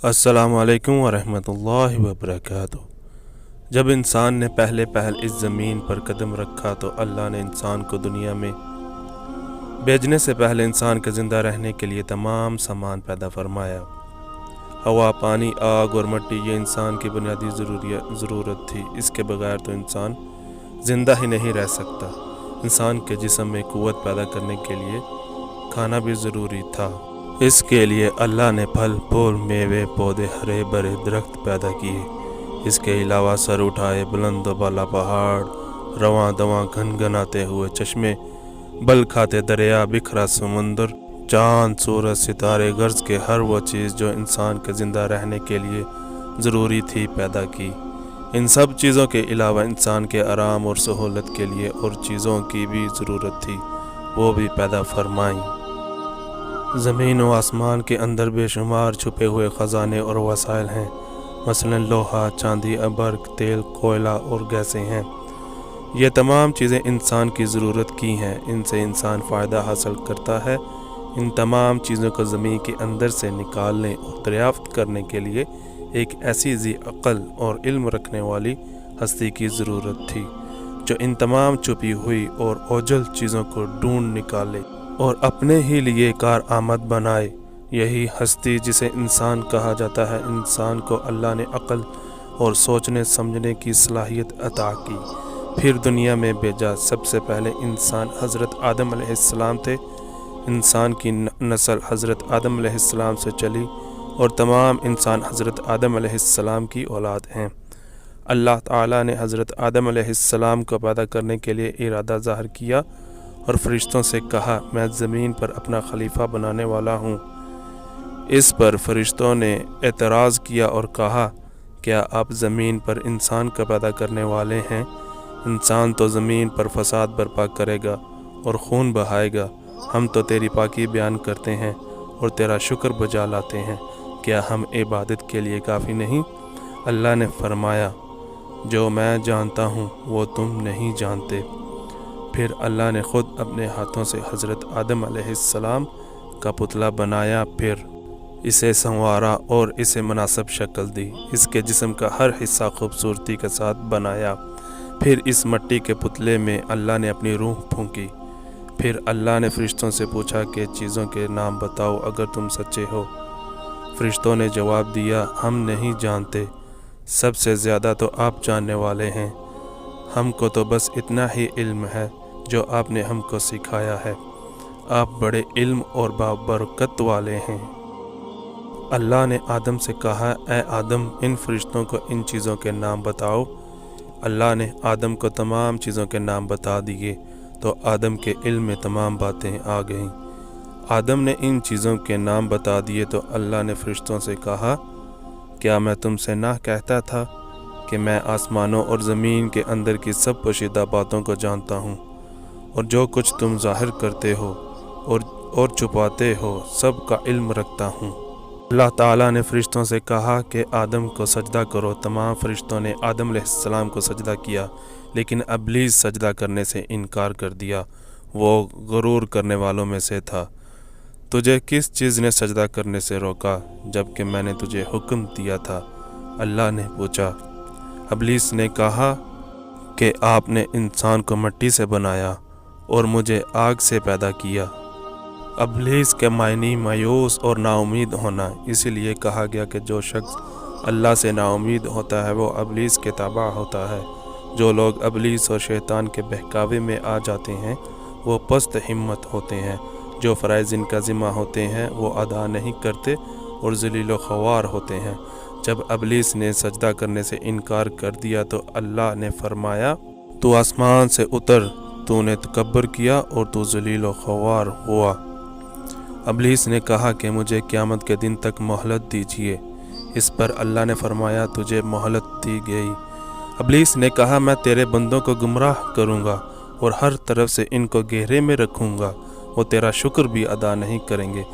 अस्सलामु अलैकुम वरहमतुल्लाहि वबरकातुह। जब इंसान ने पहले इस ज़मीन पर कदम रखा तो अल्लाह ने इंसान को दुनिया में भेजने से पहले इंसान के ज़िंदा रहने के लिए तमाम सामान पैदा फरमाया। हवा, पानी, आग और मिट्टी ये इंसान की बुनियादी ज़रूरत थी। इसके बगैर तो इंसान ज़िंदा ही नहीं रह सकता। इंसान के जिस्म में क़ुव्वत पैदा करने के लिए खाना भी ज़रूरी था। इसके लिए अल्लाह ने फल फूल, मेवे, पौधे, हरे भरे दरख्त पैदा किए। इसके अलावा सर उठाए बुलंद बाला पहाड़, रवां दवां घनघनाते हुए चश्मे, बल खाते दरिया, बिखरा समुंदर, चाँद, सूरज, सितारे, गर्ज के हर वो चीज़ जो इंसान के ज़िंदा रहने के लिए ज़रूरी थी पैदा की। इन सब चीज़ों के अलावा इंसान के आराम और सहूलत के लिए और चीज़ों की भी ज़रूरत थी, वो भी पैदा फरमाई। ज़मीन व आसमान के अंदर बेशुमार छुपे हुए ख़जाने और वसाइल हैं। मसलन लोहा, चांदी, बर्क, तेल, कोयला और गैसें हैं। ये तमाम चीज़ें इंसान की ज़रूरत की हैं। इनसे इंसान फ़ायदा हासिल करता है। इन तमाम चीज़ों को ज़मीन के अंदर से निकालने और दरियाफ़्त करने के लिए एक ऐसी ज़ी अक़ल और इल्म रखने वाली हस्ती की ज़रूरत थी जो इन तमाम छुपी हुई और ओझल चीज़ों को ढूंढ निकाले और अपने ही लिए कारआमद बनाए। यही हस्ती जिसे इंसान कहा जाता है, इंसान को अल्लाह ने अक़ल और सोचने समझने की सलाहियत अता की, फिर दुनिया में भेजा। सबसे पहले इंसान हज़रत आदम अलैहिस्सलाम थे। इंसान की नस्ल हज़रत आदम अलैहिस्सलाम से चली और तमाम इंसान हज़रत आदम अलैहिस्सलाम की औलाद हैं। अल्लाह ताला ने हज़रत आदम अलैहिस्सलाम को पैदा करने के लिए इरादा ज़ाहिर किया और फरिश्तों से कहा, मैं ज़मीन पर अपना खलीफा बनाने वाला हूँ। इस पर फरिश्तों ने एतराज़ किया और कहा, क्या आप ज़मीन पर इंसान का पैदा करने वाले हैं? इंसान तो ज़मीन पर फसाद बर्पा करेगा और खून बहाएगा। हम तो तेरी पाकी बयान करते हैं और तेरा शुक्र बजा लाते हैं। क्या हम इबादत के लिए काफ़ी नहीं? अल्लाह ने फरमाया, जो मैं जानता हूँ वो तुम नहीं जानते। फिर अल्लाह ने ख़ुद अपने हाथों से हज़रत आदम अलैहिस्सलाम का पुतला बनाया, फिर इसे संवारा और इसे मुनासिब शक्ल दी। इसके जिस्म का हर हिस्सा खूबसूरती के साथ बनाया। फिर इस मिट्टी के पुतले में अल्लाह ने अपनी रूह फूंकी। फिर अल्लाह ने फरिश्तों से पूछा कि चीज़ों के नाम बताओ अगर तुम सच्चे हो। फरिश्तों ने जवाब दिया, हम नहीं जानते, सबसे ज़्यादा तो आप जानने वाले हैं। हमको तो बस इतना ही इल्म है जो आपने हमको सिखाया है। आप बड़े इल्म और बाबरकत वाले हैं। अल्लाह ने आदम से कहा, ए आदम, इन फरिश्तों को इन चीज़ों के नाम बताओ। अल्लाह ने आदम को तमाम चीज़ों के नाम बता दिए तो आदम के इल्म में तमाम बातें आ गईं। आदम ने इन चीज़ों के नाम बता दिए तो अल्लाह ने फरिश्तों से कहा, क्या मैं तुमसे ना कहता था कि मैं आसमानों और ज़मीन के अंदर की सब पोशीदा बातों को जानता हूँ और जो कुछ तुम ज़ाहिर करते हो और छुपाते हो सब का इल्म रखता हूँ। अल्लाह ताला ने फरिश्तों से कहा कि आदम को सजदा करो। तमाम फरिश्तों ने आदम अलैहिस्सलाम को सजदा किया, लेकिन इब्लीस सजदा करने से इनकार कर दिया। वो गुरूर करने वालों में से था। तुझे किस चीज़ ने सजदा करने से रोका जबकि मैंने तुझे हुक्म दिया था? अल्लाह ने पूछा। इब्लीस ने कहा कि आपने इंसान को मिट्टी से बनाया और मुझे आग से पैदा किया। इब्लीस के मायने मायूस और नाउमीद होना, इसीलिए कहा गया कि जो शख्स अल्लाह से नाउमीद होता है वो इब्लीस के ताबा होता है। जो लोग इब्लीस और शैतान के बहकावे में आ जाते हैं वो पस्त हिम्मत होते हैं। जो फ़राइज़ इनका ज़िम्मा होते हैं वो अदा नहीं करते और ज़लील व ख़वार होते हैं। जब इब्लीस ने सजदा करने से इनकार कर दिया तो अल्लाह ने फरमाया, तू आसमान से उतर, तूने तकब्बुर किया और तू ज़लील व ख़वार हुआ। इब्लीस ने कहा कि मुझे क़यामत के दिन तक मोहलत दीजिए। इस पर अल्लाह ने फरमाया, तुझे मोहलत दी गई। इब्लीस ने कहा, मैं तेरे बंदों को गुमराह करूँगा और हर तरफ से इनको घेरे में रखूँगा, वो तेरा शुक्र भी अदा नहीं करेंगे।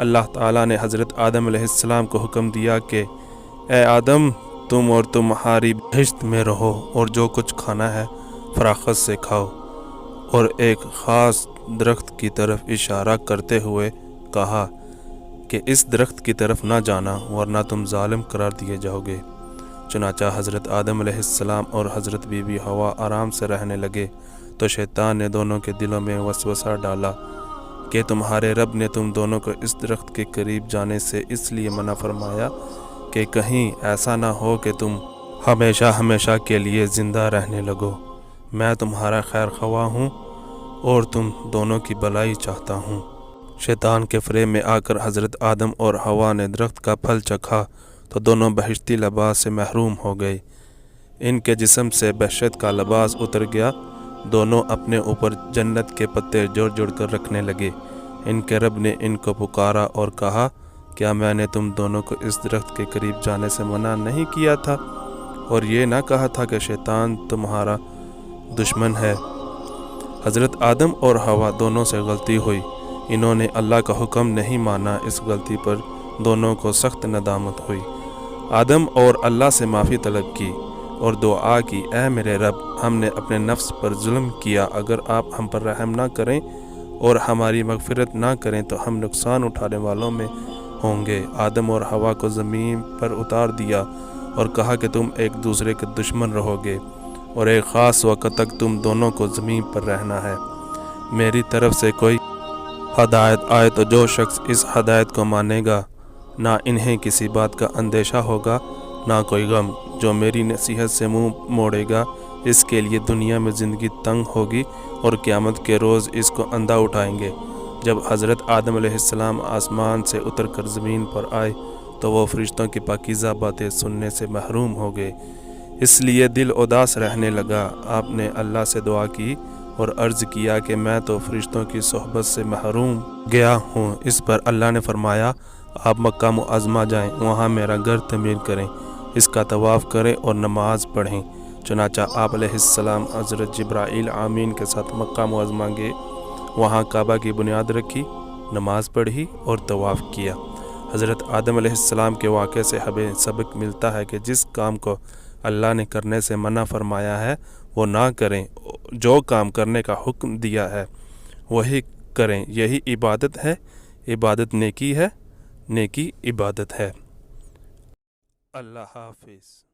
अल्लाह ताला ने हज़रत आदम अलैहिस्सलाम को हुक्म दिया कि ए आदम, तुम और तुम्हारी बहिश्त में रहो और जो कुछ खाना है फराखत से खाओ। और एक ख़ास दरख्त की तरफ इशारा करते हुए कहा, کہ اس درخت کی طرف نہ جانا ورنہ تم ظالم قرار دیے جاؤ گے۔ چنانچہ حضرت آدم علیہ السلام اور حضرت بی بی حوا آرام سے رہنے لگے تو شیطان نے دونوں کے دلوں میں وسوسہ ڈالا کہ تمہارے رب نے تم دونوں کو اس درخت کے قریب جانے سے اس لیے منع فرمایا کہ کہیں ایسا نہ ہو کہ تم ہمیشہ ہمیشہ کے لیے زندہ رہنے لگو۔ میں تمہارا خیر خواہ ہوں اور تم دونوں کی بھلائی چاہتا ہوں۔ شیطان کے فریب میں آ کر حضرت آدم اور حوا نے درخت کا پھل چکھا تو دونوں بہشتی لباس سے محروم ہو گئے۔ ان کے جسم سے بہشت کا لباس اتر گیا۔ دونوں اپنے اوپر جنت کے پتے جوڑ جوڑ کر رکھنے لگے۔ ان کے رب نے ان کو پکارا اور کہا، کیا میں نے تم دونوں کو اس درخت کے قریب جانے سے منع نہیں کیا تھا اور یہ نہ کہا تھا کہ شیطان تمہارا دشمن ہے؟ حضرت آدم اور حوا دونوں سے غلطی ہوئی۔ انہوں نے اللہ کا حکم نہیں مانا۔ اس غلطی پر دونوں کو سخت ندامت ہوئی۔ آدم اور اللہ سے معافی طلب کی اور دعا کی، اے میرے رب، ہم نے اپنے نفس پر ظلم کیا۔ اگر آپ ہم پر رحم نہ کریں اور ہماری مغفرت نہ کریں تو ہم نقصان اٹھانے والوں میں ہوں گے۔ آدم اور حوا کو زمین پر اتار دیا اور کہا کہ تم ایک دوسرے کے دشمن رہو گے اور ایک خاص وقت تک تم دونوں کو زمین پر رہنا ہے۔ میری طرف سے کوئی ہدایت آئے تو جو شخص اس ہدایت کو مانے گا نہ انہیں کسی بات کا اندیشہ ہوگا نہ کوئی غم۔ جو میری نصیحت سے منہ موڑے گا اس کے لیے دنیا میں زندگی تنگ ہوگی اور قیامت کے روز اس کو اندھا اٹھائیں گے۔ جب حضرت آدم علیہ السلام آسمان سے اتر کر زمین پر آئے تو وہ فرشتوں کی پاکیزہ باتیں سننے سے محروم ہو گئے، اس لیے دل اداس رہنے لگا۔ آپ نے اللہ سے دعا کی اور عرض کیا کہ میں تو فرشتوں کی صحبت سے محروم گیا ہوں۔ اس پر اللہ نے فرمایا، آپ مکہ معظمہ جائیں، وہاں میرا گھر تعمیر کریں، اس کا طواف کریں اور نماز پڑھیں۔ چنانچہ آپ علیہ السلام حضرت جبرائیل آمین کے ساتھ مکہ معظمہ گئے، وہاں کعبہ کی بنیاد رکھی، نماز پڑھی اور طواف کیا۔ حضرت آدم علیہ السلام کے واقعے سے ہمیں سبق ملتا ہے کہ جس کام کو اللہ نے کرنے سے منع فرمایا ہے وہ نہ کریں، جو کام کرنے کا حکم دیا ہے وہی کریں۔ یہی عبادت ہے، عبادت نیکی ہے، نیکی عبادت ہے۔ اللہ حافظ۔